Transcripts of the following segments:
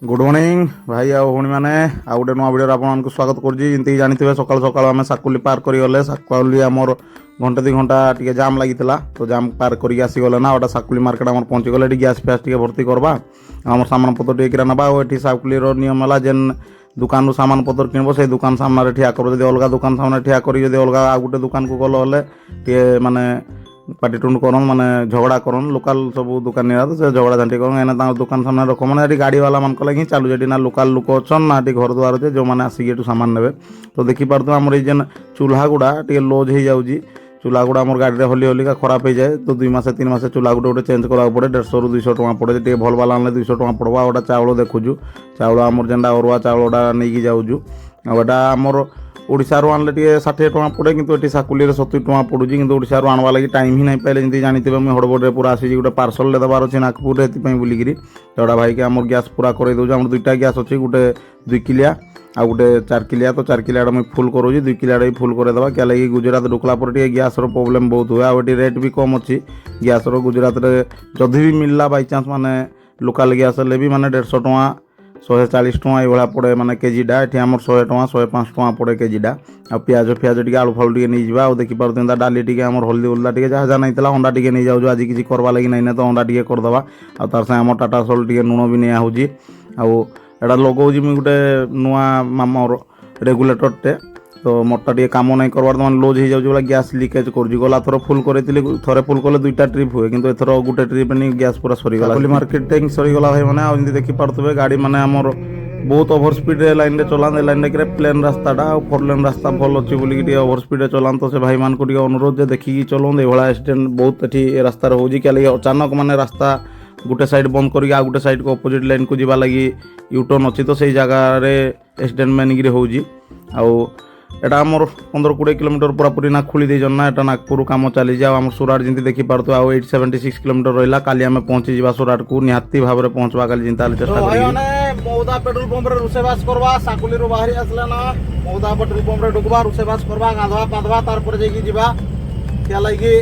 good morning भाई आ भौणी मैंने आ गोटे नुआ वीडियो आपको स्वागत करुँची जानते सकाल सकाल आम साकुली पार करगले साकुली आमर घंटे 2 घंटा टी जाम लगी तो जाम पार करके आसीगले ना गोटे साकुली मार्केट आम पहुँचीगले गैस फैस टी भर्ती करवा आम सामान पत्र टी किरा ना ये साकुली नियम है जेन दुकान सामान पत्र किणव से दुकान सामने ठिया कर अलग दुकान सामने ठिया कर अलग आ गोटे दुकान को गल टे माने पाटिटुंड करन माने झगड़ा करन लोकल सब दुकान तो से झगड़ा झांटी करन एना दुकान सामने रख मैंने गाड़ी वाला मान लगे चालू जेटी ना लोकल लोक अच्छन ना घर द्वार जे जो मैंने आसिक सामान ने तो देखिपार आमर जेन चूल्हा गुड़ा टे लॉज हो जाऊँगी चूल्हा गुड़ा आम गाड़ी हली हलिका खराब हो जाए तो 2 मास 3 मास चूल्हा गुटे चेंज करा पड़े 150 रू 200 टका पड़े टे भल वाला आने 200 टका पड़वा गोटा चाउल देखुचु चाउल आमर जेनटा अरुआ चाउलटा नहीं जाऊँ आटा आमर ओडिशारू आनले टे 60 टका पड़े किंतु एटी साकुली 70 टका पड़ुची किंतु ओडिशारू आनवा लगी टाइम ही नहीं पाइले जमी जानते मुझे हड़बड़े पूरा आसी गोटे पार्सल देवार अच्छे नागपुर से बुलिकी जोड़ा भाई के आम गैस पूरा कर दूँ आम 2टा गैस अच्छी गोटे 2 किलिया आ गोटे 4 किलिया तो 4 किलिया मुझे फुल करूँ 2 किलिया भी फुल करदेवा क्या लगी गुजरात ढुकला पर गैस प्रोब्लेम बहुत हुए आटी रेट भी कम अच्छी गैस गुजरात में जदि भी मिलला बाई चान्स माने लोकल गैस हेल्ले भी माने 150 टका 140 टका ये पड़े माने केजीटा ये आम 100 टका 105 टका पड़े केजीटा आ पियाज फियाज टी आलू फालू टी नहीं जावा देखिपार डाली टी आम हल्दी उल्दा टी जहाँ जहाँ नहीं अंडा टी नहीं जाऊँ आज किसी करवा लगी नहीं तो अंडा टी करदे आ तार साथ आम टाटा सल्ट टी लुण भी निया होची आटा लगाऊँ मुझे गोटे नुआ मामर रेगुलेटर टे तो मोटा टी कम नहीं करवार तो लॉज हो जाऊँ गैस लिकेज कर गला थर फुल करी थे फुल कले 2टा ट्रिप हुए किंतु एथर गोटे ट्रिप नहीं गैस पूरा सरीगला मार्केटिंग सरीगला भाई मैंने आमती देखिपे गाड़ी मैंने आमर बहुत ओवर स्पीड लाइन रे चलान लाइन रे प्लेन रास्ताटा 4 लेन रास्ता भल अच्छी बोलिकी ओवर स्पीड चलान तो से भाई मान को अनुरोध देखिकी चलाऊँ ये एक्सीडेंट बहुत ये रास्तार हो क्या अचानक माने रास्ता गोटे साइड बंद करके आ गोटे साइड को अपोजिट लाइन को जीवा लगी यूटर्न अच्छी तो से जगार एक्सीडेंट मानिक होटा आमर 15-20 किलोमीटर पूरा पूरी ना खोली देन ना एटा नागपुर काम चली जाओ आम सुराट जमी देखिपार आउ 876 किलोमीटर रहा काली आम पहुँची जा सुराट को निहाती भाव में पहुँचवा काली जिंता चेष्टा मौदा पेट्रोल पंप रोषेबास करवा साकुली बाहरी आसले ना मौदा पेट्रोल पंप ढुकवा रोषेबास करवा गाधवा पाधवा तार जा क्या लगी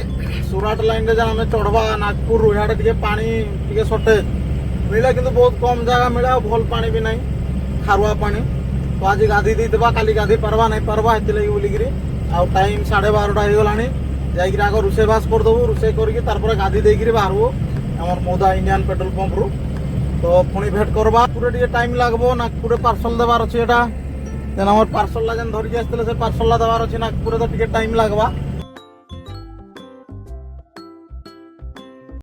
सुराट लाइन रे आम चढ़वा नागपुर इे टे पानी टे सटेज मिले कि बहुत कम जगह मिले भल पानी भी नहीं खारुआ पानी तो आज गाधी देवा काली गाधी पार्बा नहीं पार्बा ये लगी बोलिकी आउ टाइम 12:30 होगला जाकर आग रोषेबास करदेबू रोषे कर गाधी देकर बाहरबू आम मौदा इंडियन पेट्रोल पंप रू तो पुणी भेट करवा पूरे टाइम लगभग नागपुर पार्सल देवार अच्छे देन आम पार्सल जेन धरिकी आसते पार्सल देवार अच्छे नागपुर तो टाइम लगवा